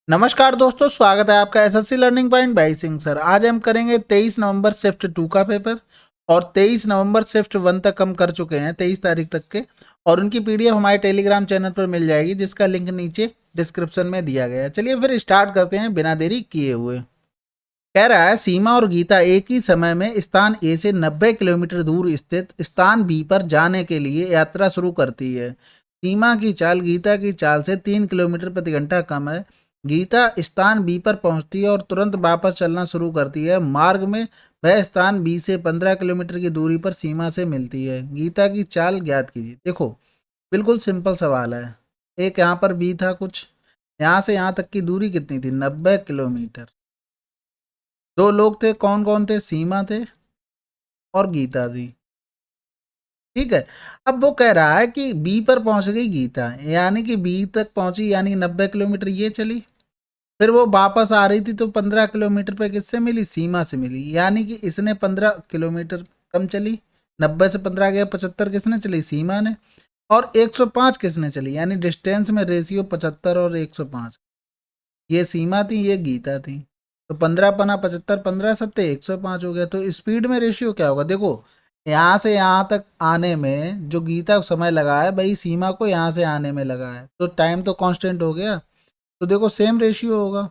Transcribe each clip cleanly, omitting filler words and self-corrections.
नमस्कार दोस्तों, स्वागत है आपका SSC learning point by Singh sir. आज हम करेंगे 23 नवंबर शिफ्ट 2 का पेपर और 23 नवंबर शिफ्ट 1 तक हम कर चुके हैं, 23 तारीख तक के। और उनकी पीडीएफ हमारे टेलीग्राम चैनल पर मिल जाएगी, जिसका लिंक नीचे डिस्क्रिप्शन में दिया गया है। चलिए फिर स्टार्ट करते हैं बिना देरी किए हुए। कह रहा है सीमा और गीता एक ही समय में स्थान ए से 90 किलोमीटर दूर स्थित स्थान बी पर जाने के लिए यात्रा शुरू करती है। सीमा की चाल गीता की चाल से 3 किलोमीटर प्रति घंटा कम है। गीता स्थान बी पर पहुंचती है और तुरंत वापस चलना शुरू करती है। मार्ग में वह स्थान बी से 15 किलोमीटर की दूरी पर सीमा से मिलती है। गीता की चाल ज्ञात कीजिए। देखो, बिल्कुल सिंपल सवाल है। एक यहाँ पर बी था, कुछ यहाँ से यहाँ तक की दूरी कितनी थी? 90 किलोमीटर। दो लोग थे, कौन कौन थे? सीमा थे और गीता थी। ठीक है। अब वो कह रहा है कि बी पर पहुंच गई गीता, यानी कि बी तक पहुंची, यानी 90 किलोमीटर ये चली। फिर वो वापस आ रही थी तो 15 किलोमीटर पे किससे मिली? सीमा से मिली। यानी कि इसने 15 किलोमीटर कम चली। 90 से 15 गया, 75 किसने चली? सीमा ने। और 105 किसने चली? यानी डिस्टेंस में रेशियो 75 और 105। ये सीमा थी, ये गीता थी। तो 15 पना 75, 15 सत्ते 105 हो गया। तो स्पीड में रेशियो क्या होगा? देखो, यहाँ से यहाँ तक आने में जो गीता को समय लगा है, भाई सीमा को यहाँ से आने में लगा है, तो टाइम तो कांस्टेंट हो गया। तो देखो सेम रेशियो होगा।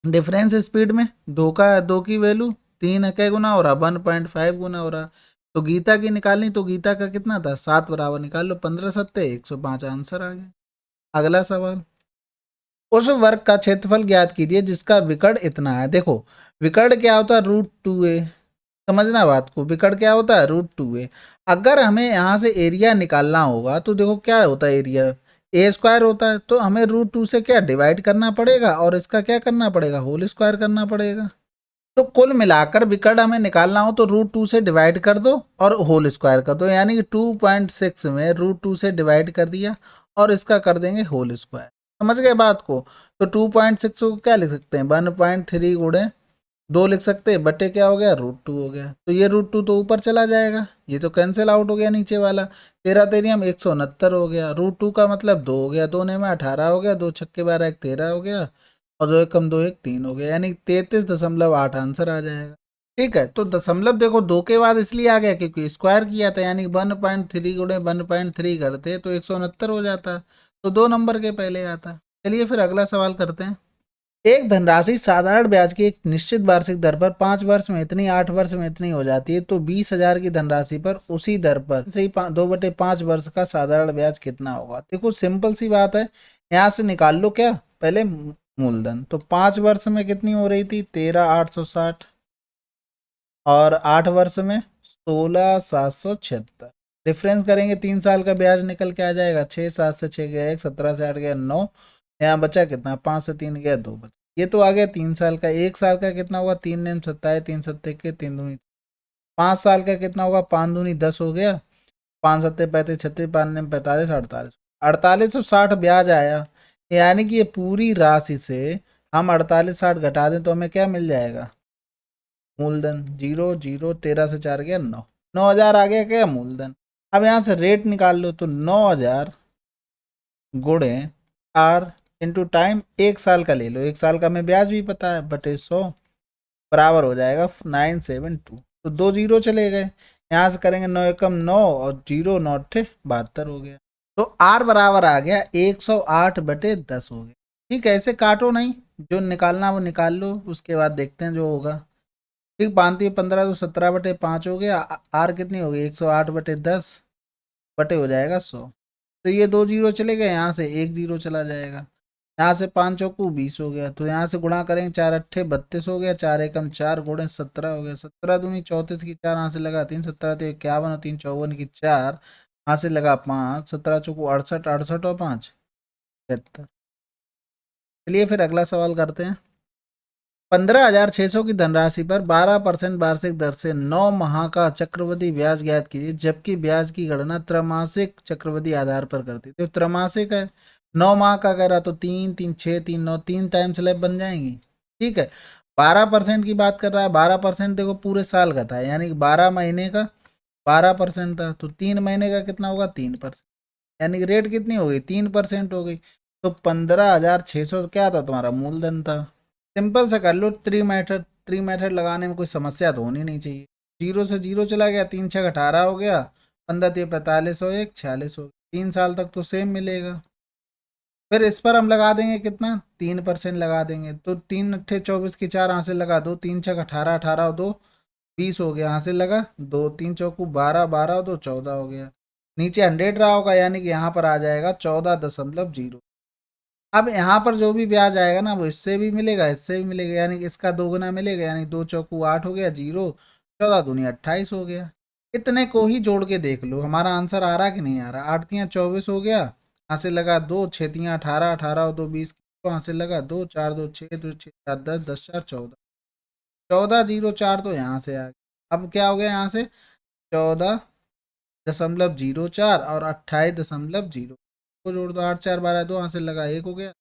डिफरेंस स्पीड में दो का, दो की वैल्यू 3 कै गुना हो रहा? 1.5 गुना हो रहा। तो गीता की निकालनी, तो गीता का कितना था? 7 बराबर निकाल लो। 15 सत्ते 105, आंसर आ गया। अगला सवाल, उस वर्ग का क्षेत्रफल ज्ञात कीजिए जिसका विकर्ण इतना है। देखो, विकर्ण क्या होता है? √2a। समझना बात को, विकर्ण क्या होता है? √2a। अगर हमें यहाँ से एरिया निकालना होगा तो देखो क्या होता है? एरिया ए स्क्वायर होता है, तो हमें √2 से क्या डिवाइड करना पड़ेगा और इसका क्या करना पड़ेगा? होल स्क्वायर करना पड़ेगा। तो कुल मिलाकर विकर्ण हमें निकालना हो तो √2 से डिवाइड कर दो और होल स्क्वायर कर दो, यानी कि 2.6 में √2 से डिवाइड कर दिया और इसका कर देंगे होल स्क्वायर। समझ गए बात को? तो 2.6 को क्या लिख सकते हैं? 1.3 गुणे 2 लिख सकते हैं, बटे क्या हो गया? √2 हो गया। तो ये √2 तो ऊपर चला जाएगा, ये तो कैंसिल आउट हो गया नीचे वाला। 13 तेरियम 169 हो गया। √2 का मतलब 2 हो गया, 2 ने में 18 हो गया, 2 छक्के 12 1 13 हो गया, और 2 एक कम 2 एक 3 हो गया, यानी 33.8 आंसर आ जाएगा। ठीक है। तो दशमलव देखो 2 के बाद इसलिए आ गया क्योंकि स्क्वायर किया था, यानी 1.3 गुणे 1.3 करते तो 169 हो जाता, तो 2 नंबर के पहले आता। चलिए फिर अगला सवाल करते हैं। एक धनराशि साधारण ब्याज की एक निश्चित वार्षिक दर पर 5 वर्ष में इतनी, 8 वर्ष में इतनी हो जाती है, तो 20,000 की धनराशि पर उसी दर पर से ही 2/5 वर्ष का साधारण ब्याज कितना होगा? देखो सिंपल सी बात है, यहाँ से निकाल लो क्या पहले? मूलधन। तो 5 वर्ष में कितनी हो रही थी? 13,860, और 8 वर्ष में 16,776। डिफरेंस करेंगे, 3 साल का ब्याज निकल के आ जाएगा। 6, 7 से 6 गया 1, 17 से 8 गया 9, यहाँ बचा कितना? 5 से 3 गया 2 बचा। ये तो आ गया 3 साल का। 1 साल का कितना होगा? 3 नेम 27, 3 सत्ते के 3 दूनी। 5 साल का कितना होगा? 5 दूनी 10 हो गया, 5 सत्ते 35, 36, 5 नेम 45, 48। 4860 ब्याज आया, यानी कि ये पूरी राशि से हम 4860 घटा दें तो हमें क्या मिल जाएगा? मूलधन। 0 0, 13 से 4 गया 9, 9,000 आ गया क्या मूलधन? अब यहाँ से रेट निकाल लो, तो 9,000 गुणे आर इंटू टाइम, 1 साल का ले लो, 1 साल का हमें ब्याज भी पता है, बटे 100 बराबर हो जाएगा 972। तो 2 जीरो चले गए, यहाँ से करेंगे 9 एकम 9 और 0 9 अट्ठे 72 हो गया। तो आर बराबर आ गया 108/10 हो गया। ठीक है, ऐसे काटो नहीं, जो निकालना वो निकाल लो, उसके बाद देखते हैं जो होगा। ठीक, 5×3 = 15, तो 17/5 हो गया। आर कितनी हो गई? 108/10 बटे हो जाएगा 100। तो ये 2 जीरो चले गए, यहाँ से 1 जीरो चला जाएगा। यहाँ से 5 चौकू 20 हो गया, तो यहाँ से गुणा करेंगे, 4 अट्ठे 32 हो गया, 4 एकम 4 गुणे 17 हो गया। 17 दूनी 34 की 4, यहाँ से लगा 3, 17 तो 51 और 3 54 की 4, यहाँ से लगा 5, 17 चौकू 68, 68 और 5 73। चलिए फिर अगला सवाल करते हैं। 15,600 की धनराशि पर 12% वार्षिक दर से 9 माह का चक्रवृद्धि ब्याज ज्ञात कीजिए, जबकि ब्याज की गणना त्रैमासिक चक्रवृद्धि आधार पर करती है। तो त्रैमासिक है, 9 माह का कह रहा, तो 3 3 6 3 9, 3 टाइम स्लैब बन जाएंगी। ठीक है। 12% की बात कर रहा है, 12% देखो पूरे साल का था, यानी कि 12 महीने का 12% था, तो 3 महीने का कितना होगा? 3%, यानी कि रेट कितनी हो गई? 3% हो गई। तो 15,600 क्या था तुम्हारा मूलधन था। सिंपल सा कर लो ट्री मेथड लगाने में कोई समस्या तो होनी नहीं चाहिए। जीरो से जीरो चला गया, 3 6 18 हो गया, 15 3 45 हो, 1 46 हो, 3 साल तक तो सेम मिलेगा। फिर इस पर हम लगा देंगे कितना, 3% लगा देंगे। तो 3 8 24 की 4 हासिल लगा दो, 3 6 18 18 और 2 20 हो गया, हासिल लगा 2 3 चौकू 12 12 और 2 14 हो गया। नीचे 100 रहा होगा, यानी कि यहाँ पर आ जाएगा 14.0। अब यहाँ पर जो भी ब्याज आएगा ना वो इससे भी मिलेगा, इससे भी मिलेगा, यानी कि इसका 2 गुना मिलेगा, यानी 2 चौकू 8 हो गया, जीरो 14 दूनी 28 हो गया। इतने को ही जोड़ के देख लो हमारा आंसर आ रहा कि नहीं आ रहा। 8 3 24 हो गया, हासिल लगा 2 6 3 18 18 और 2 20, हासिल लगा 2 4 2 6 2 6 4 10 10 4 14, 14.04 तो यहाँ से आ गया। अब क्या हो गया यहाँ से, 14.04 और 28.0 को जोड़ दो, 8 4 12 2, हासिल लगा 1 हो गया,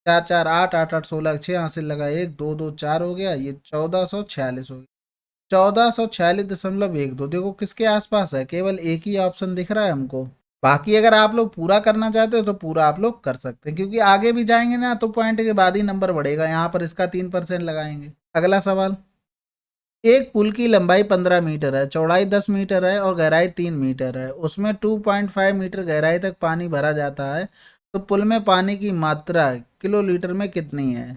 4 4 8 8 8 16 6, हासिल लगा 1 2 2 4 हो गया, ये 1446 हो गया। 1446.12 देखो किसके आसपास है, केवल एक ही ऑप्शन दिख रहा है हमको। बाकी अगर आप लोग पूरा करना चाहते हो तो पूरा आप लोग कर सकते हैं, क्योंकि आगे भी जाएंगे ना तो पॉइंट के बाद ही नंबर बढ़ेगा। यहाँ पर इसका 3% लगाएंगे। अगला सवाल, एक पुल की लंबाई 15 मीटर है, चौड़ाई 10 मीटर है और गहराई 3 मीटर है। उसमें 2.5 मीटर गहराई तक पानी भरा जाता है, तो पुल में पानी की मात्रा किलोलीटर में कितनी है।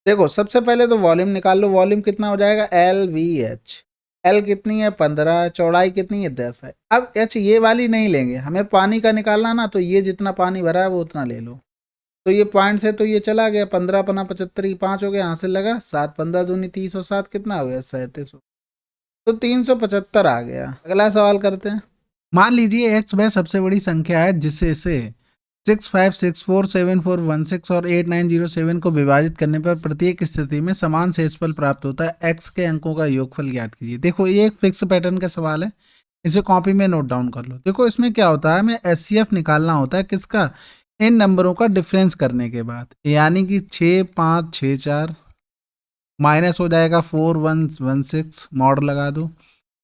देखो सबसे पहले तो वॉल्यूम निकाल लो। वॉल्यूम कितना हो जाएगा, एल वी एच। एल कितनी है, 15, चौड़ाई कितनी है, 10 है। अब एच ये वाली नहीं लेंगे, हमें पानी का निकालना ना, तो ये जितना पानी भरा है वो उतना ले लो। तो ये पॉइंट से तो ये चला गया, 15 पना 75 की 5 हो गया, हासिल लगा 7 15 दूनी 30 और 7 कितना हो गया, 37। तो 375 आ गया। अगला सवाल करते हैं। मान लीजिए एक्स वह सबसे बड़ी संख्या है जिससे से 65647416 और 8907 को विभाजित करने पर प्रत्येक स्थिति में समान शेषफल प्राप्त होता है। एक्स के अंकों का योगफल ज्ञात कीजिए। देखो ये एक फिक्स पैटर्न का सवाल है, इसे कॉपी में नोट डाउन कर लो। देखो इसमें क्या होता है, हमें एचसीएफ निकालना होता है किसका, इन नंबरों का डिफरेंस करने के बाद, यानी कि 6564 माइनस हो जाएगा 4116, मॉड लगा दो।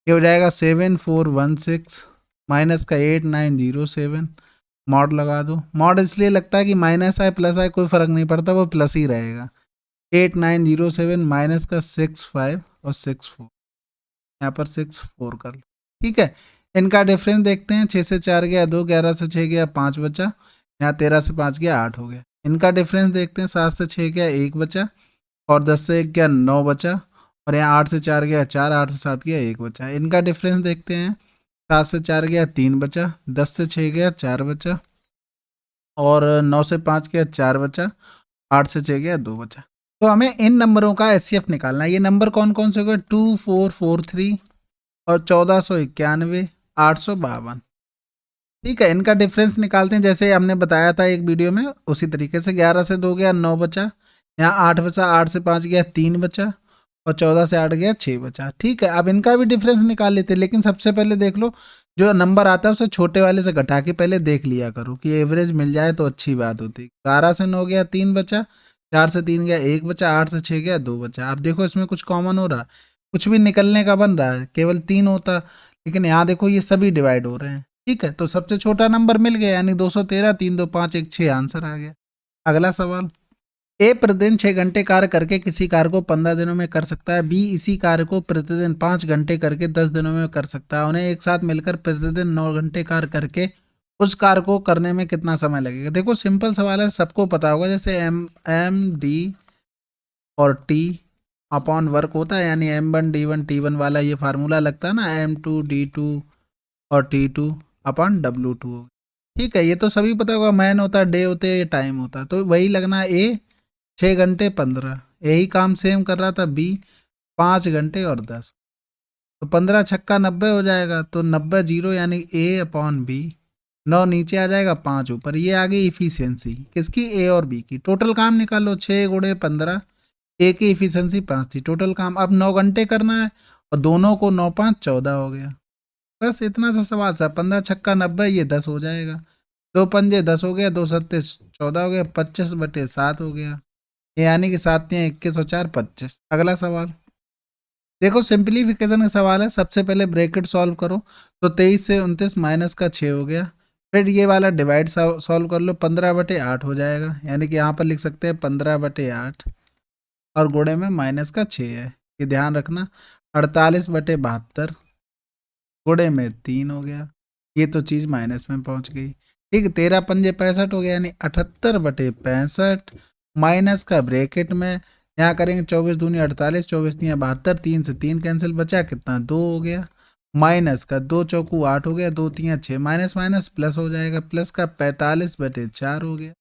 ये हो जाएगा 7416 माइनस का 8907, मॉड लगा दो। मॉड इसलिए लगता है कि माइनस आए प्लस आए कोई फर्क नहीं पड़ता, वो प्लस ही रहेगा। 8907 माइनस का 65 और 64, यहाँ पर 64 कर लो। ठीक है, इनका डिफरेंस देखते हैं। 6 से 4 गया 2, 11 से 6 गया 5 बचा, यहाँ 13 से 5 गया 8 हो गया। इनका डिफरेंस देखते हैं। 7 से 6 गया 1 बचा, और 10 से 1 गया 9 बचा, और यहाँ 8 से 4 गया 4, 8 से 7 गया 1 बचा। इनका डिफरेंस देखते हैं। 7 से 4 गया 3 बचा, 10 से 6 गया 4 बचा, और 9 से 5 गया 4 बचा, 8 से 6 गया 2 बचा। तो हमें इन नंबरों का एचसीएफ निकालना है। ये नंबर कौन कौन से हो गए, 2443 और 1491 852। ठीक है, इनका डिफरेंस निकालते हैं जैसे हमने बताया था एक वीडियो में, उसी तरीके से। 11 से 2 गया 9 बचा, यहाँ 8 बचा, 8 से 5 गया 3 बचा, और 14 से 8 गया 6 बचा। ठीक है, अब इनका भी डिफरेंस निकाल लेते हैं, लेकिन सबसे पहले देख लो जो नंबर आता है उसे छोटे वाले से घटा के पहले देख लिया करो कि एवरेज मिल जाए तो अच्छी बात होती। 12 से 9 गया 3 बचा, 4 से 3 गया 1 बचा, 8 से 6 गया 2 बचा। अब देखो इसमें कुछ कॉमन हो रहा, कुछ भी निकलने का बन रहा है, केवल 3 होता, लेकिन यहाँ देखो ये सभी डिवाइड हो रहे हैं। ठीक है, तो सबसे छोटा नंबर मिल गया, यानी 213, 3 2 5 1 6 आंसर आ गया। अगला सवाल, ए प्रतिदिन 6 घंटे कार्य करके किसी कार्य को 15 दिनों में कर सकता है। बी इसी कार्य को प्रतिदिन 5 घंटे करके 10 दिनों में कर सकता है। उन्हें एक साथ मिलकर प्रतिदिन 9 घंटे कार्य करके उस कार्य को करने में कितना समय लगेगा। देखो सिंपल सवाल है, सबको पता होगा, जैसे एम डी और टी अपॉन वर्क होता है, यानी M1 D1 T1 वाला ये फार्मूला लगता है ना, M2 D2 और T2 अपॉन W2। ठीक है, ये तो सभी पता होगा, मैन होता है, डे होते हैं, ये टाइम होता है, तो वही लगना है। ए 6 घंटे 15, यही काम सेम कर रहा था बी 5 घंटे और 10, तो 15 छक्का 90 हो जाएगा, तो 90 जीरो, यानी ए अपॉन बी। 9 नीचे आ जाएगा 5 ऊपर, ये आ गई इफिशियंसी किसकी, ए और बी की। टोटल काम निकालो, 6 गुणे 15, ए की इफिशियंसी 5 थी, टोटल काम अब 9 घंटे करना है, और दोनों को 9 5 14 हो गया। बस इतना सा सवाल था। 15 छक्का 90, ये 10 हो जाएगा, 2 पंजे 10 हो गया, 2 सत्ते 14 हो गया, 25/7 हो गया, यानी कि 7 3 21 और 4 25। अगला सवाल, देखो सिंप्लीफिकेशन का सवाल है। सबसे पहले ब्रैकेट सॉल्व करो, तो 23 से 29 माइनस का 6 हो गया, फिर ये वाला डिवाइड सॉल्व कर लो, 15/8 हो जाएगा, यानी कि यहाँ पर लिख सकते हैं 15/8 और गुणे में -6 है, ये ध्यान रखना। 48/72 गुणे में 3 हो गया, ये तो चीज़ माइनस में पहुंच गई। ठीक, 13×5 = 65 हो गया, यानी 78/65 माइनस का ब्रैकेट में यहाँ करेंगे 24×2 = 48, 24×3 = 72, 3 से 3 कैंसिल, बचा कितना 2 हो गया, माइनस का 2×4 = 8 हो गया, 2×3 = 6, माइनस माइनस प्लस हो जाएगा, प्लस का 45/4 हो गया,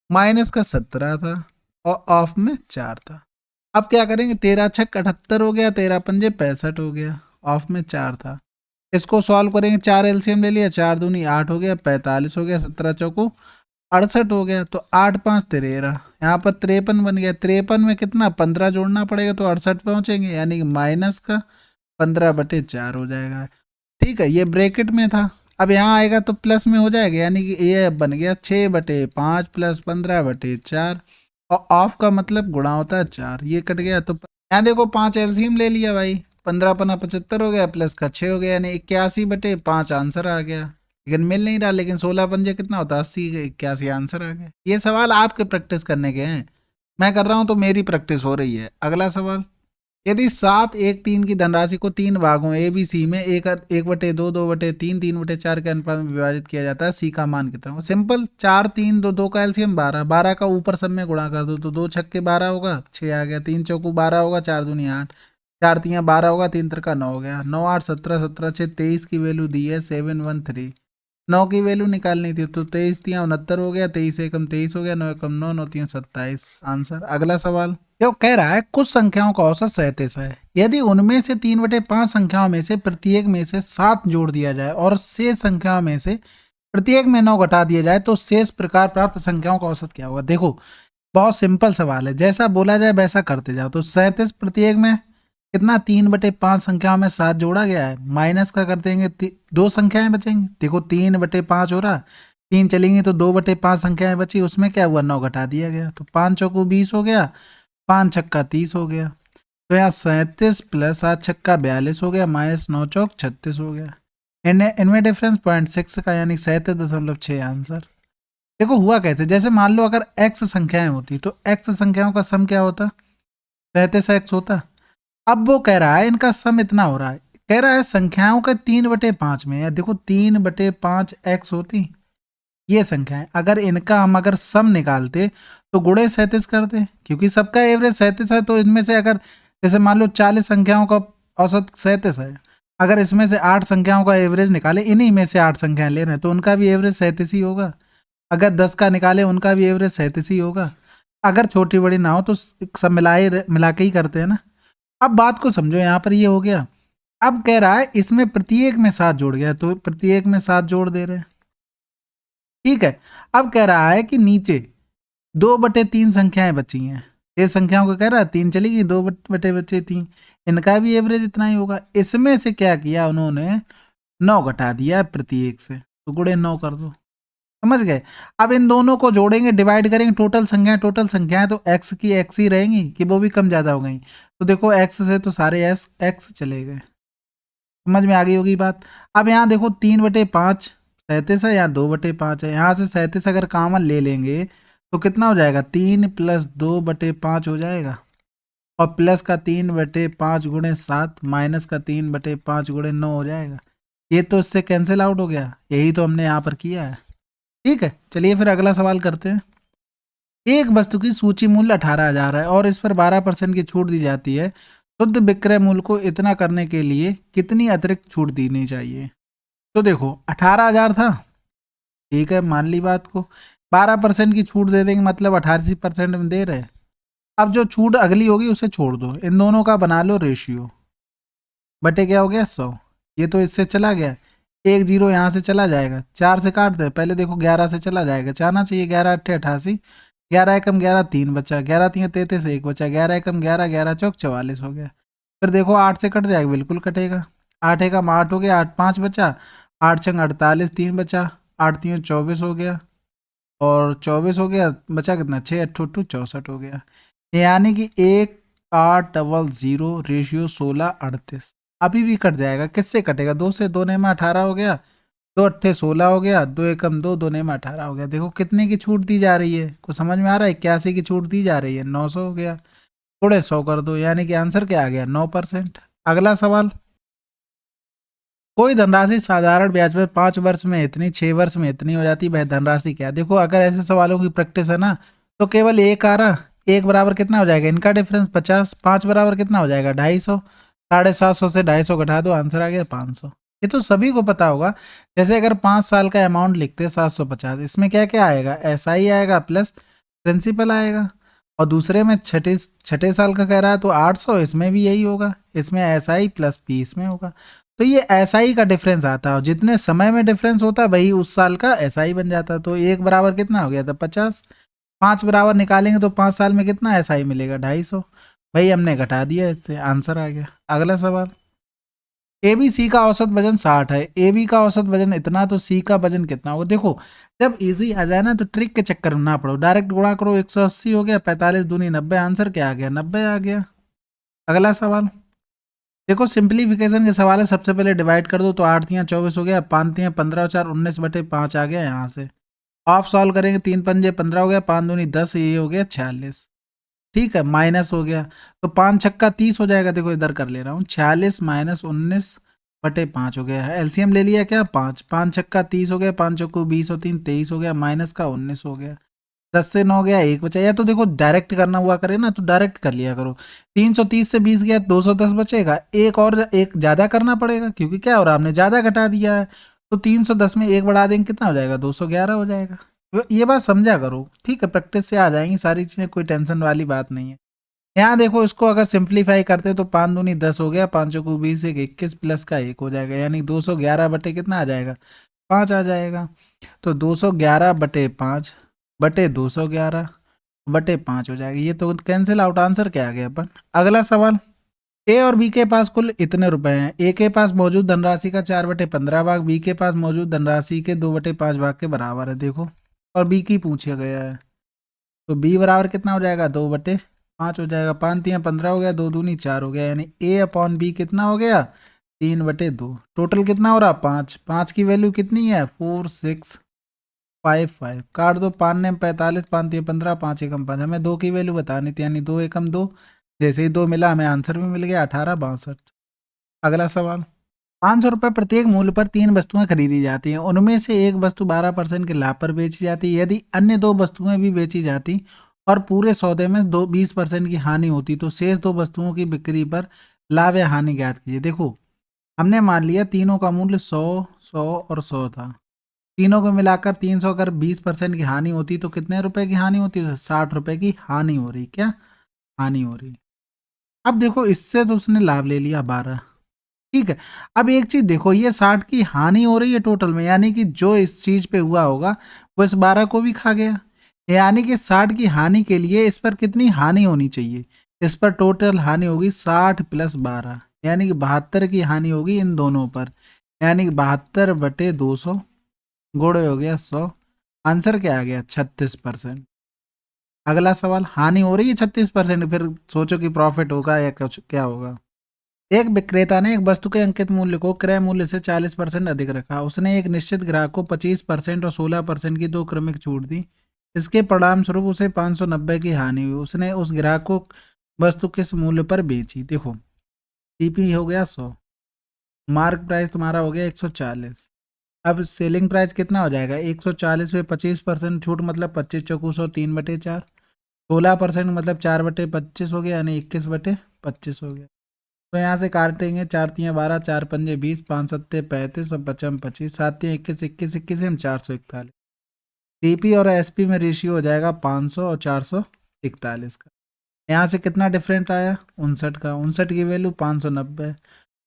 माइनस का 17 था और ऑफ में 4 था। अब क्या करेंगे, 13×6 = 78 हो गया, 13×5 = 65 हो गया, ऑफ में 4 था। इसको सॉल्व करेंगे, 4 एलसीएम ले लिया, 4 दूनी 8 हो गया, 45 हो गया, 17 चौको 68 हो गया, तो 8×5 = 13, यहाँ पर 53 बन गया। 53 में कितना 15 जोड़ना पड़ेगा तो 68 पहुंचेंगे, यानी कि माइनस का 15/4 हो जाएगा। ठीक है, ये ब्रैकेट में था, अब यहाँ आएगा तो प्लस में हो जाएगा, यानी कि ये बन गया 6/5 प्लस 15/4 और ऑफ का मतलब गुणा होता है 4, ये कट गया। तो यहाँ देखो 5 एलसीएम ले लिया भाई, 15×5 = 75 हो गया, प्लस का 6 हो गया, यानी 81/5 आंसर आ गया। लेकिन मिल नहीं रहा, लेकिन 16×5 कितना होता है 80, 81 आंसर आ गया। ये सवाल आपके प्रैक्टिस करने के हैं, मैं कर रहा हूँ तो मेरी प्रैक्टिस हो रही है। अगला सवाल, यदि 7, 1, 3 की धनराशि को 3 भागों ए बी सी में 1/2, 2/3, 3/4 के अनुपात में विभाजित किया जाता है, सी का मान कितना? सिंपल, 4, 3, 2, 2 का एलसीएम 12, 12 का ऊपर सब में गुणा कर दो तो 2 छक्के 12 होगा, 6 आ गया, 3 चौको 12 होगा, 4 दूनी 8, 4 तियाँ 12 होगा, 3 त्रिका 9 हो गया, 9, 8, 17, 17, 6, 23 की वैल्यू दी है 713, 9 की वैल्यू निकालनी थी तो 23 तियाँ 69 हो गया, 23 एकम 23 हो गया, 9 एकम 9, 9 तियाँ 27 आंसर। अगला सवाल, जो कह रहा है कुछ संख्याओं का औसत 37 है, यदि उनमें से 3/5 संख्याओं में से प्रत्येक में से 7 जोड़ दिया जाए और शेष संख्याओं में से प्रत्येक में 9 घटा दिया जाए तो शेष प्रकार प्राप्त संख्याओं का औसत क्या होगा? देखो बहुत सिंपल सवाल है, जैसा बोला जाए वैसा करते जाओ। तो 37 प्रत्येक में कितना 3/5 संख्याओं में 7 जोड़ा गया है, माइनस का कर देंगे, 2 संख्याएं बचेंगी। देखो 3/5 हो रहा, 3 चलेंगे तो 2/5 संख्याएं बची, उसमें क्या हुआ 9 घटा दिया गया, तो 5 चौको 20 हो गया, 5 छक्का 30 हो गया, तो यहाँ 37 प्लस 7 छक्का 42 हो गया, माइनस 9 चौक 36 हो गया। इनमें डिफरेंस 0.6 का, यानी 37.6 आंसर। देखो हुआ कैसे, जैसे मान लो अगर x संख्याएं होती तो x संख्याओं का सम क्या होता, 37x होता। अब वो कह रहा है इनका सम इतना हो रहा है, कह रहा है संख्याओं का 3/5 में, या देखो 3/5 x होती ये संख्याएं, अगर इनका हम अगर सम निकालते तो गुणे 37 करते, क्योंकि सबका एवरेज 37 है, तो इनमें से अगर जैसे मान लो 40 संख्याओं का औसत 37 है, अगर इसमें से 8 संख्याओं का एवरेज निकाले, इन्हीं में से 8 संख्याएं ले रहे हैं तो उनका भी एवरेज 37 ही होगा। अगर 10 का निकाले उनका भी एवरेज 37 ही होगा। अगर छोटी बड़ी ना हो तो सब मिला के ही करते हैं ना। अब बात को समझो, यहाँ पर ये हो गया। अब कह रहा है इसमें प्रत्येक में 7 जोड़ गया, तो प्रत्येक में 7 जोड़ दे रहे हैं, ठीक है। अब कह रहा है कि नीचे 2/3 संख्याएं बची हैं, ये संख्याओं को कह रहा है 3 चलेगी, 2/3, इनका भी एवरेज इतना ही होगा। इसमें से क्या किया उन्होंने, 9 घटा दिया प्रत्येक से, तो गुणे 9 कर दो, समझ गए। अब इन दोनों को जोड़ेंगे, डिवाइड करेंगे, टोटल संख्याएं तो x की x ही रहेंगी कि वो भी कम ज्यादा हो गई, तो देखो x से तो सारे x चले गए, समझ में आ गई होगी बात। अब यहाँ देखो 3/5 37 है, यहाँ 2/5 है, यहाँ से 37 अगर कॉमन ले लेंगे तो कितना हो जाएगा, 3 + 2/5 हो जाएगा, और प्लस का 3/5 गुणे 7 माइनस का 3/5 गुणे 9 हो जाएगा। ये तो इससे कैंसिल आउट हो गया, यही तो हमने यहाँ पर किया है, ठीक है। चलिए फिर अगला सवाल करते हैं। एक वस्तु की सूची मूल्य 18,000 है और इस पर 12% की छूट दी जाती है, शुद्ध विक्रय मूल्य को इतना करने के लिए कितनी अतिरिक्त छूट देनी चाहिए? तो देखो 18,000 था, ठीक है, मान ली बात को, 12% की छूट दे देंगे, मतलब 88% में दे रहे। अब जो छूट अगली होगी उसे छोड़ दो, इन दोनों का बना लो रेशियो, बटे क्या हो गया 100, ये तो इससे चला गया, 1 0 यहाँ से चला जाएगा, 4 से काट दे, पहले देखो 11 से चला जाएगा, चाहना चाहिए 11 8 88, 11 एकम 11 3 बचा, 11 3 33 1 बचा, 11 एकम 11 11 चौक 44 हो गया। फिर देखो 8 से कट जाएगा, बिल्कुल कटेगा, 8 एकम 8 हो गया, 8 5 बचा, 8 छंग 48 3 बचा, 8 3 24 हो गया, और 24 हो गया, बचा कितना 6 8 8 64 हो गया, यानी कि 1800 रेशियो 16 38 अभी भी कट जाएगा, किससे कटेगा 2 से, 2 ने में 18 हो गया, दो अट्ठे 16 हो गया, दो एकम दो, दो नेम 18 हो गया। देखो कितने की छूट दी जा रही है, कुछ समझ में आ रहा है? 81 की छूट दी जा रही है, 900 हो गया, थोड़े 100 कर दो, यानी कि आंसर क्या आ गया? 9%। अगला सवाल, कोई धनराशि साधारण ब्याज पर 5 वर्ष में इतनी, 6 वर्ष में इतनी हो जाती, वह धनराशि क्या है? देखो अगर ऐसे सवालों की प्रैक्टिस है ना, तो केवल एक आ रहा, एक बराबर कितना हो जाएगा इनका डिफरेंस 50, 5 बराबर कितना हो जाएगा 250, 750 से 250 घटा दो, आंसर आ गया 500। ये तो सभी को पता होगा। जैसे अगर 5 साल का अमाउंट लिखते हैं 750, इसमें क्या क्या आएगा? एसआई आएगा प्लस प्रिंसिपल आएगा। और दूसरे में छठे छठे साल का कह रहा है तो 800, इसमें भी यही होगा, इसमें एसआई प्लस पी इसमें होगा। तो ये एसआई का डिफरेंस आता है, और जितने समय में डिफरेंस होता है वही उस साल का एसआई बन जाता है। तो एक बराबर कितना हो गया था 50, 5 बराबर निकालेंगे तो 5 साल में कितना एसआई मिलेगा 250, भाई हमने घटा दिया, इससे आंसर आ गया। अगला सवाल, ए बी सी का औसत वजन 60 है, ए बी का औसत वजन इतना, तो सी का वजन कितना होगा? देखो जब इजी आ जाए ना तो ट्रिक के चक्कर में ना पड़ो, डायरेक्ट गुणा करो, 180 हो गया, 45 दूनी 90, आंसर क्या आ गया? 90 आ गया। अगला सवाल, देखो सिंप्लीफिकेशन के सवाल है, सबसे पहले डिवाइड कर दो, तो 8 तियाँ 24 हो गया, 5 तियाँ 15 और 4 19/5 आ गया यहाँ से। ऑफ सॉल्व करेंगे, 3 पंजे 15 हो गया, 5 दूनी 10, ये हो गया 46। ठीक है, माइनस हो गया, तो 5 छक्का 30 हो जाएगा। देखो इधर कर ले रहा हूँ, 46 माइनस 19/5 हो गया है। एलसीएम ले लिया क्या? 5, 5 छक्का 30 हो गया, 5 चौको 20 और 3 23 हो गया, माइनस का 19 हो गया, 10 से 9 गया, एक बचा। या तो देखो डायरेक्ट करना हुआ करे ना, तो डायरेक्ट कर लिया करो। 330 से 20 गया, 210 बचेगा, एक और एक ज़्यादा करना पड़ेगा, क्योंकि क्या हो रहा है, हमने ज़्यादा घटा दिया है। तो 310 में एक बढ़ा देंगे, कितना हो जाएगा? 211 हो जाएगा। ये बात समझा करो, ठीक है, प्रैक्टिस से आ जाएंगी सारी चीज़ें, कोई टेंशन वाली बात नहीं है। यहाँ देखो इसको अगर सिंप्लीफाई करते तो 5 दूनी 10 हो गया, 5 को 20, एक 21 प्लस का 1 हो जाएगा, यानी 211 बटे कितना आ जाएगा? 5 आ जाएगा। तो 211/5 बटे 211/5 हो जाएगा, ये तो कैंसिल आउट, आंसर क्या आ गया अपन। अगला सवाल, ए और बी के पास कुल इतने रुपए हैं। ए के पास मौजूद धनराशि का 4/15 भाग बी के पास मौजूद धनराशि के 2/5 भाग के बराबर है। देखो, और बी की पूछा गया है, तो बी बराबर कितना हो जाएगा? 2/5 हो जाएगा, 5 तियाँ 15 हो गया, 2 दूनी 4 हो गया, यानी ए अपॉन बी कितना हो गया? 3/2। टोटल कितना हो रहा? 5, 5 की वैल्यू कितनी है? 4655। काट दो, 5 ने 45, 5 तियाँ 15, 5 एकम 5, हमें 2 की वैल्यू बतानी थी, यानी 2 एकम 2, जैसे ही 2 मिला हमें आंसर भी मिल गया 1862। अगला सवाल, 500 रुपये प्रत्येक मूल्य पर 3 वस्तुएं खरीदी जाती हैं, उनमें से एक वस्तु 12% के लाभ पर बेची जाती है। यदि अन्य 2 वस्तुएं भी बेची जाती और पूरे सौदे में 20% की हानि होती, तो शेष 2 वस्तुओं की बिक्री पर लाभ या हानि ज्ञात कीजिए। देखो हमने मान लिया तीनों का मूल्य 100, 100 और 100 था, तीनों को मिलाकर 300, अगर 20% की हानि होती तो कितने रुपए की हानि होती? तो 60 रुपए की हानि हो रही। क्या हानि हो रही? अब देखो इससे तो उसने लाभ ले लिया 12, ठीक है। अब एक चीज देखो, ये 60 की हानि हो रही है टोटल में, यानी कि जो इस चीज पे हुआ होगा वो इस 12 को भी खा गया, यानी कि 60 की हानि के लिए इस पर कितनी हानि होनी चाहिए? इस पर टोटल हानि होगी 60 प्लस 12, यानी कि 72 की हानि होगी इन दोनों पर, यानी कि 72/200 गुणे हो गया 100, आंसर क्या आ गया? 36%। अगला सवाल, हानि हो रही है 36%, फिर सोचो कि प्रॉफिट होगा या कुछ क्या होगा। एक विक्रेता ने एक वस्तु के अंकित मूल्य को क्रय मूल्य से 40% अधिक रखा, उसने एक निश्चित ग्राहक को 25% और 16% की 2 क्रमिक छूट दी। इसके परिणाम स्वरूप उसे 590 की हानि हुई। उसने उस ग्राहक को वस्तु किस मूल्य पर बेची? देखो टीपी हो गया 100, मार्क प्राइस तुम्हारा हो गया 140, अब सेलिंग प्राइस कितना हो जाएगा? 140 पे 25% छूट, मतलब 25 चौकू 100, 3/4, 16% मतलब 4/25 हो गया, यानी 21/25 हो गया। तो यहाँ से काटेंगे, 4 तियाँ 12, 4 पंजे 20, 5 सत्ते 35 और 55 25, 7 तियाँ 21, 21 21 हम 441। टीपी और एसपी में रेशियो हो जाएगा 500 और 441 का। यहाँ से कितना डिफरेंट आया? 59 का, 59 की वैल्यू 590।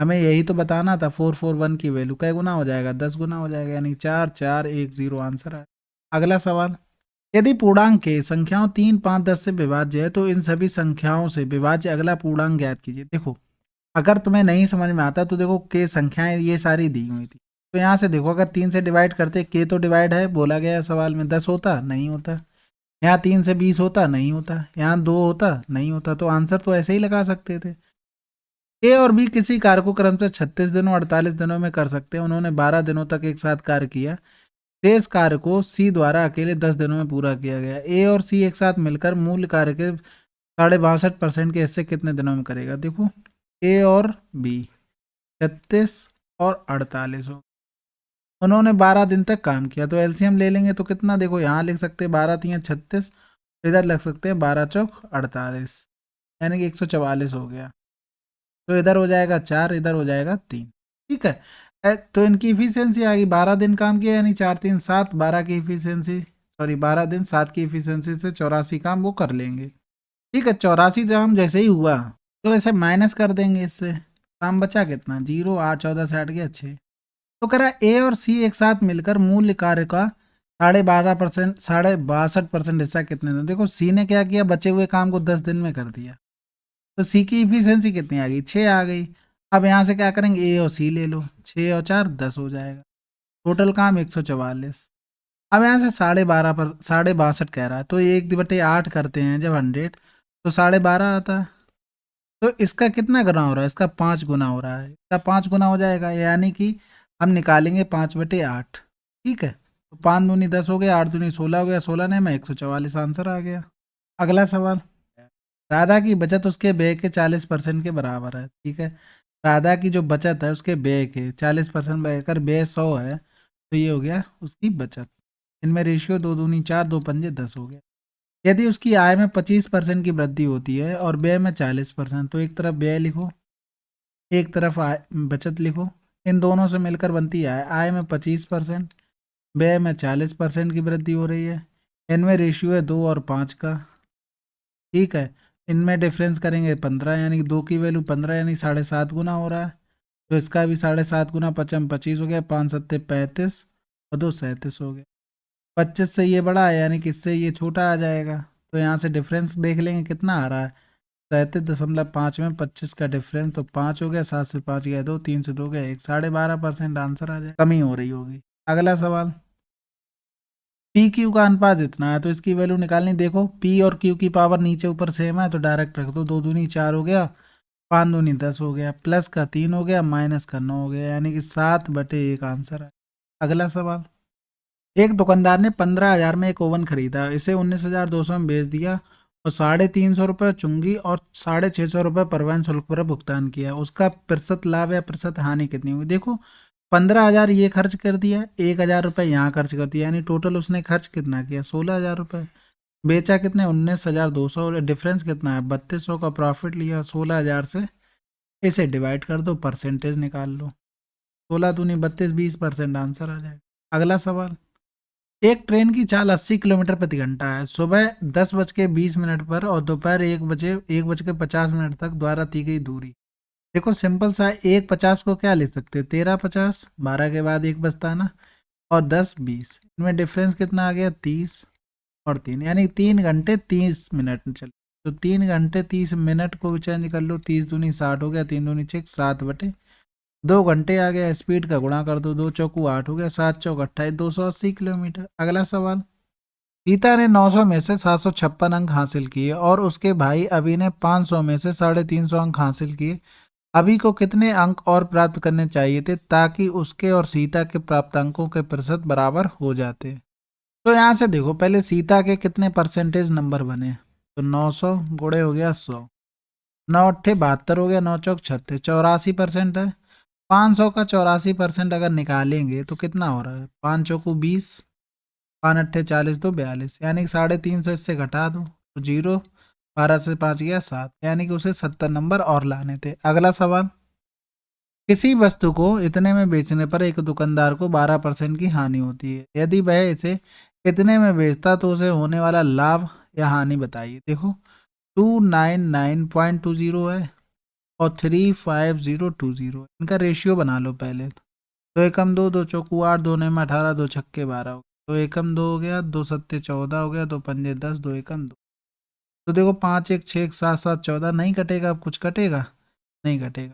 हमें यही तो बताना था, 441 की वैल्यू कै गुना हो जाएगा? 10 गुना हो जाएगा, यानी 4410 आंसर है। अगला सवाल, यदि पूर्णांक के संख्याओं 3, 5, 10 से विभाज्य है तो इन सभी संख्याओं से विभाज्य अगला पूर्णांक ज्ञात कीजिए। देखो अगर तुम्हें नहीं समझ में आता तो देखो के संख्याएं ये सारी दी हुई थी, तो यहाँ से देखो अगर 3 से डिवाइड करते, के तो डिवाइड है बोला गया है सवाल में, 10 होता नहीं होता, यहाँ 3 से 20 होता नहीं होता, यहाँ 2 होता नहीं होता, तो आंसर तो ऐसे ही लगा सकते थे। ए और बी किसी कार्य को क्रम से 36 दिनों 48 दिनों में कर सकते हैं। उन्होंने 12 दिनों तक एक साथ कार्य किया। शेष कार्य को सी द्वारा अकेले 10 दिनों में पूरा किया गया। ए और सी एक साथ मिलकर मूल कार्य के 62.5% के हिस्से कितने दिनों में करेगा? देखो ए और बी 36 और 48 हो, उन्होंने 12 दिन तक काम किया, तो एलसीएम ले लेंगे तो कितना, देखो यहाँ लिख सकते हैं 12 3 36, इधर लग सकते हैं 12 चौक 48, यानी कि 144 हो गया। तो इधर हो जाएगा 4, इधर हो जाएगा 3। ठीक है, तो इनकी इफिशियंसी आ गई, 12 दिन काम किया यानी 4 3 7, 12 की इफिशियंसी, सॉरी 12 दिन 7 की इफिशियंसी से 84 काम वो कर लेंगे। ठीक है, 84 काम जैसे ही हुआ तो ऐसे माइनस कर देंगे इससे, काम बचा कितना, 0 8 14 से हट गया 6। तो कह रहा ए और सी एक साथ मिलकर मूल्य कार्य का 12.5% 62% हिस्सा कितने दिन। देखो सी ने क्या किया, बचे हुए काम को 10 दिन में कर दिया, तो सी की इफिशियंसी कितनी आ गई, 6 आ गई। अब यहाँ से क्या करेंगे, ए और सी ले लो, 6 और 4 10 हो जाएगा, टोटल काम 144। अब यहाँ से 62.5 कह रहा है, तो 1/8 करते हैं जब 100, तो 12.5 आता है। तो इसका कितना गुना हो रहा है, इसका 5 गुना हो रहा है, इसका 5 गुना हो जाएगा, यानी कि हम निकालेंगे 5/8। ठीक है, तो 5 दूनी 10 हो गया, 8 दूनी 16 हो गया, 16 ने में 144 आंसर आ गया। अगला सवाल, राधा की बचत उसके व्यय के 40% के बराबर है। ठीक है, राधा की जो बचत है उसके व्यय के 40% अगर व्यय 100 है तो ये हो गया उसकी बचत। इनमें रेशियो 2 दूनी 4, 2 पंजे 10 हो गया। यदि उसकी आय में 25% की वृद्धि होती है और व्यय में 40%, तो एक तरफ व्यय लिखो, एक तरफ आय बचत लिखो, इन दोनों से मिलकर बनती है आय में 25%, व्यय में 40% की वृद्धि हो रही है। इनमें रेशियो है 2 और 5 का। ठीक है, इनमें डिफरेंस करेंगे 15, यानी कि 2 की वैल्यू 15 यानी 7.5 गुना हो रहा है, तो इसका भी 7.5 गुना 55 25 हो गया, 5 सत्ते 35 और 2 37 हो गया। 25 से ये बड़ा है यानी कि इससे ये छोटा आ जाएगा, तो यहाँ से डिफरेंस देख लेंगे कितना आ रहा है, 37.5 में 25 का डिफरेंस, तो 5 हो गया, 7 से 5 गया 2, 3 से 2 गया 1, 12.5% आंसर आ जाए, कमी हो रही होगी। अगला सवाल, पी क्यू का अनुपात इतना है तो इसकी वैल्यू निकालनी। देखो पी और क्यू की पावर नीचे ऊपर सेम है तो डायरेक्ट रख दो, 2 दूनी 4 हो गया, 5 दूनी 10 हो गया, प्लस का 3 हो गया, माइनस का 9 हो गया, यानी कि 7/1 आंसर है। अगला सवाल, एक दुकानदार ने 15,000 में एक ओवन खरीदा, इसे 19,200 में बेच दिया और 350 रुपये चुंगी और 650 रुपये परिवहन शुल्क पर भुगतान किया, उसका प्रतिशत लाभ या प्रतिशत हानि कितनी होगी। देखो 15,000 ये खर्च कर दिया, 1,000 रुपये यहाँ खर्च कर दिया, यानी टोटल उसने खर्च कितना किया, 16,000 रुपये, बेचा कितने 19,200, डिफरेंस कितना है 3200 का प्रॉफिट लिया, 16,000 से इसे डिवाइड कर दो, परसेंटेज निकाल लो, 16 दूनी 32, 20% आंसर आ जाएगा। अगला सवाल, एक ट्रेन की चाल 80 किलोमीटर प्रति घंटा है, सुबह 10:20 पर और दोपहर 1:50 तक द्वारा दी गई दूरी। देखो सिंपल सा है, 1:50 को क्या लिख सकते हैं, 13:50, 12 के बाद 1 बचता है ना, और 10:20, इनमें डिफरेंस कितना आ गया 30 और 3, यानी 3 घंटे 30 मिनट चले, तो 3 घंटे 30 मिनट को भी चेंज कर लो, 30 दूनी 60 हो गया, 3 दूनी 6, 7/2 घंटे आ गया, स्पीड का गुणा कर दो, 2 चौकू 8 हो गया, 7 चौक 28, 280 किलोमीटर। अगला सवाल, सीता ने 900 में से 756 अंक हासिल किए और उसके भाई अभी ने 500 में से 350 अंक हासिल किए, अभी को कितने अंक और प्राप्त करने चाहिए थे ताकि उसके और सीता के प्राप्त अंकों के प्रतिशत बराबर हो जाते। तो यहाँ से देखो पहले सीता के कितने परसेंटेज नंबर बने, तो 900 गुणे हो गया 100, 9 अट्ठे 72 हो गया, 9 चौक 36, 84% है। 500 का 84% अगर निकालेंगे तो कितना हो रहा है, 5 चौकू 20, 5 अट्ठे 40, 2 42, यानी कि 350 इससे घटा दो तो 0, 12 से 5 गया 7, यानी कि उसे 70 नंबर और लाने थे। अगला सवाल, किसी वस्तु को इतने में बेचने पर एक दुकानदार को 12% की हानि होती है, यदि वह इसे इतने में बेचता तो उसे होने वाला लाभ या हानि बताइए। देखो 299.20 है और 35020, इनका रेशियो बना लो पहले, तो एकम 2, 2 चौकू 8, 2 में 18, 2 छक्के 12 हो गया, तो एकम 2 हो गया, 2 सत्ते 14 हो गया, 2 पंजे 10, 2 एकम 2, तो देखो 5 1 6 7 7 14, नहीं कटेगा, अब कुछ कटेगा नहीं कटेगा,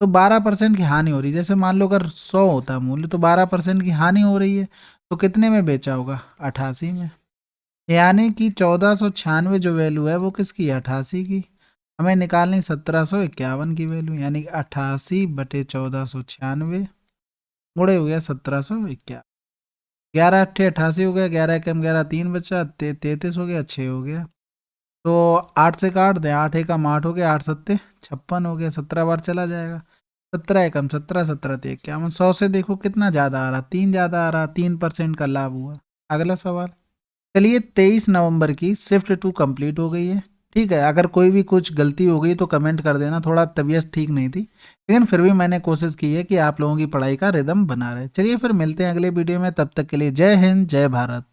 तो 12% की हानि हो रही है। जैसे मान लो अगर 100 होता मूल्य तो 12% की हानि हो रही है, तो कितने में बेचा होगा 88 में, यानी कि 1496 जो वैल्यू है वो किसकी है 88 की। हमें निकालनी 1751 की वैल्यू, यानी 88/1496 गुणे हो गया 1751। 11 × 8 = 88 हो गया, 11 × 11 3 बचा, 33 हो गया, 6 हो गया। तो 8 से काट दें, 8 एकम 8 हो गया, 8 सत्ते 56 हो गया, 17 बार चला जाएगा। 17 एकम 17, 17 ते 51। 100 से देखो कितना ज़्यादा आ रहा, 3 ज़्यादा आ रहा, 3% का लाभ हुआ। अगला सवाल। चलिए 23 नवंबर की शिफ्ट 2 कंप्लीट हो गई है। ठीक है, अगर कोई भी कुछ गलती हो गई तो कमेंट कर देना, थोड़ा तबीयत ठीक नहीं थी, लेकिन फिर भी मैंने कोशिश की है कि आप लोगों की पढ़ाई का रिदम बना रहे। चलिए फिर मिलते हैं अगले वीडियो में, तब तक के लिए जय हिंद, जय भारत।